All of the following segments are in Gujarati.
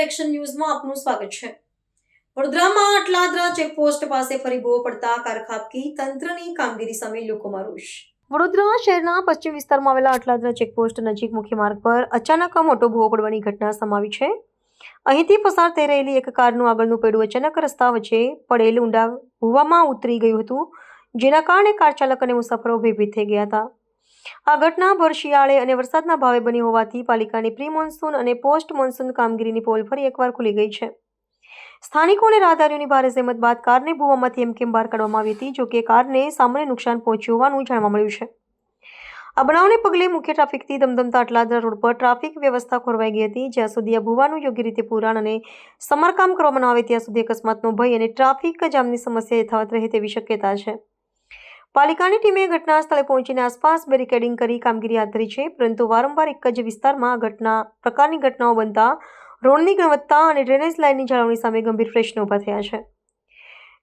એક્શન ન્યૂઝમાં આપનું સ્વાગત છે। વડોદરામાં અટલાદરા ચેકપોસ્ટ પાસે ફરી ભૂવો પડતા કાર ખાબકી, તંત્રની કામગીરી સામે લોકોમાં રોષ। વડોદરા શહેરના પશ્ચિમ વિસ્તારમાં આવેલા અટલાદરા ચેકપોસ્ટ નજીક મુખ્ય માર્ગ પર અચાનક મોટો ભૂવો પડવાની ઘટના સામે આવી છે। અહીંથી પસાર થઈ રહેલી એક કારનું આગળનું પૈડું અચાનક રસ્તા વચ્ચે પડેલ ઊંડા ભૂવામાં ઉતરી ગયું હતું, જેના કારણે કાર ચાલક અને મુસાફરો ભયભીત થઈ ગયા હતા। આ ઘટના ભર શિયાળે અને વરસાદના ભાવે બની હોવાથી પાલિકાની પ્રી મોન્સૂન અને પોસ્ટ મોન્સૂન કામગીરીની પોલ ફરી એકવાર ખુલી ગઈ છે। સ્થાનિકો અને રાહદારીઓની ભારે જહેમત બાદ કારને ભૂવામાંથી એમકેમ બહાર કાઢવામાં આવી હતી, જોકે કારને સામાન્ય નુકસાન પહોંચ્યું હોવાનું જાણવા મળ્યું છે। આ બનાવને પગલે મુખ્ય ટ્રાફિકથી ધમધમતા અટલાદરા રોડ પર ટ્રાફિક વ્યવસ્થા ખોરવાઈ ગઈ હતી। જ્યાં સુધી આ ભૂવાનું યોગ્ય રીતે પુરાણ અને સમારકામ કરવામાં ન આવે ત્યાં સુધી અકસ્માતનો ભય અને ટ્રાફિક જામની સમસ્યા યથાવત રહે તેવી શક્યતા છે। પાલિકાની ટીમે ઘટના સ્થળે પહોંચીને આસપાસ બેરિકેડિંગ કરી કામગીરી હાથ ધરી છે, પરંતુ વારંવાર એક જ વિસ્તારમાં પ્રકારની ઘટનાઓ બનતા રોડની ગુણવત્તા અને ડ્રેનેજ લાઇનની જાળવણી સામે ગંભીર પ્રશ્નો ઊભા થયા છે।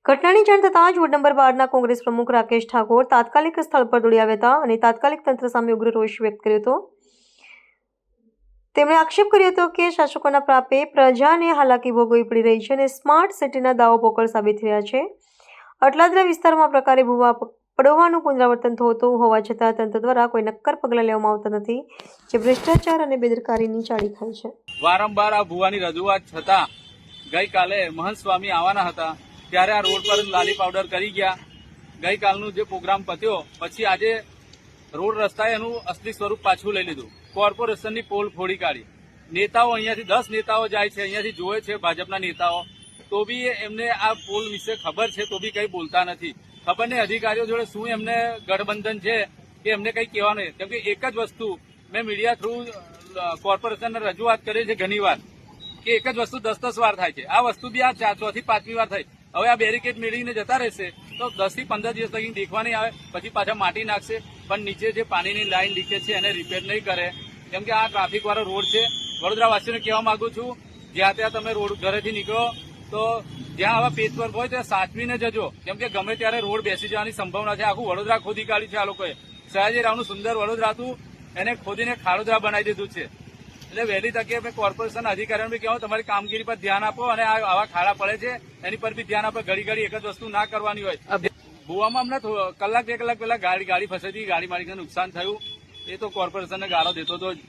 ઘટનાની જાણ થતાં જ વોર્ડ નંબર 12ના કોંગ્રેસ પ્રમુખ રાકેશ ઠાકોર તાત્કાલિક સ્થળ પર દોડી આવ્યા હતા અને તાત્કાલિક તંત્ર સામે ઉગ્ર રોષ વ્યક્ત કર્યો હતો। તેમણે આક્ષેપ કર્યો હતો કે શાસકોના પ્રાપે પ્રજાને હાલાકી ભોગવવી પડી રહી છે અને સ્માર્ટ સિટીના દાવો પોકળ સાબિત થયા છે। અટલાદરા વિસ્તારમાં પ્રકારે ભૂવા પડવાનું પુનરાવર્તન થતું હોવા છતાં તંત્ર દ્વારા કોઈ નક્કર પગલાં લેવામાં આવતા નથી, જે ભ્રષ્ટાચાર અને બેદરકારીની ચાળી ખાય છે। વારંવાર આ ભૂવાની રજૂઆત છતાં ગઈકાલે મહંત સ્વામી આવવાના હતા ત્યારે આ રોડ પર લાલી પાવડર કરી ગયા। ગઈકાલનું જે પ્રોગ્રામ પત્યો પછી આજે રોડ રસ્તાએ એનું અસલી સ્વરૂપ પાછું લઈ લીધું। કોર્પોરેશનની પોલ ફોડી કાઢી। નેતાઓ અહીંયાથી 10 નેતાઓ જાય છે, અહીંયાથી જોવે છે ભાજપના નેતાઓ, તો બી એમને આ પોલ વિશે ખબર છે તો બી કંઈ બોલતા નથી। ખબર નહીં અધિકારીઓ જોડે શું એમને ગઠબંધન છે કે એમને કંઈ કહેવાનું નહીં, કેમ કે એક જ વસ્તુ મેં મીડિયા થ્રુ કોર્પોરેશનને રજૂઆત કરી છે ઘણીવાર કે એક જ વસ્તુ 10 વાર થાય છે। આ વસ્તુ બી આ 4 થી 5મી વાર થઈ। હવે આ બેરિકેડ મેળવીને જતા રહેશે તો 10 થી 15 દિવસ લગી દેખવા નહીં આવે, પછી પાછા માટી નાખશે, પણ નીચે જે પાણીની લાઈન લીકેજ છે એને રિપેર નહીં કરે, કેમ કે આ ટ્રાફિક વાળો રોડ છે। વડોદરાવાસીઓને કહેવા માંગુ છું, જ્યાં ત્યાં તમે રોડ ઘરેથી નીકળો તો જ્યાં આવા પેચવર્ક હોય ત્યાં સાચવીને જજો, કેમ કે ગમે ત્યારે રોડ બેસી જવાની સંભાવના છે। આખું વડોદરા ખોદી કાઢ્યું છે આ લોકોએ। સયાજીરાવનું સુંદર વડોદરા હતું એને ખોદીને ખાડોદરા બનાવી દીધું છે। એટલે વહેલી તકે અમે કોર્પોરેશન અધિકારીઓને બી કહેવું તમારી કામગીરી પર ધ્યાન આપો અને આવા ખાડા પડે છે એની પર બી ધ્યાન આપો। ઘડી એક જ વસ્તુ ના કરવાની હોય। ભૂવામાં અમને કલાક 2 કલાક પહેલા ગાડી ફસાઈ હતી, ગાડી માલિકને નુકસાન થયું, એ તો કોર્પોરેશનને ગાળો દેતો હતો જ,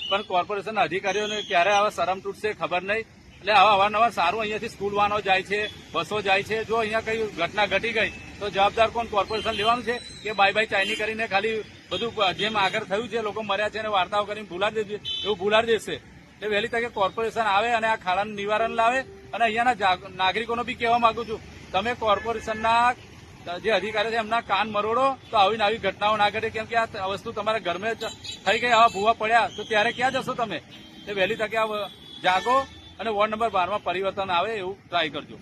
પણ કોર્પોરેશનના અધિકારીઓને ક્યારે આવા શરમ તૂટશે ખબર નહીં। એટલે આવા અવારનવાર સારું અહીંયાથી સ્કૂલ વાહનો જાય છે, બસો જાય છે, જો અહીંયા કઈ ઘટના ઘટી ગઈ તો જવાબદાર કોણ? કોર્પોરેશન લેવાનું છે કે બાય ચાઇની કરીને ખાલી બધું જેમ આગળ થયું છે લોકો મર્યા છે અને વાર્તાઓ કરીને ભૂલાડી દેશે એવું ભૂલાડી દેશે। એટલે વહેલી તકે કોર્પોરેશન આવે અને આ ખાડાનું નિવારણ લાવે। અને અહીંયાના નાગરિકોને બી કહેવા માંગુ છું, તમે કોર્પોરેશનના જે અધિકારીઓ છે એમના કાન મરોડો તો આવીને આવી ઘટનાઓ ના ઘટે, કેમ કે આ વસ્તુ તમારા ઘરમાં જ થઈ ગઈ, આવા ભૂવા પડ્યા તો ત્યારે ક્યાં જશો તમે? એટલે વહેલી તકે આ જાગો અને વોર્ડ નંબર 12માં પરિવર્તન આવે એવું ટ્રાય કરજો।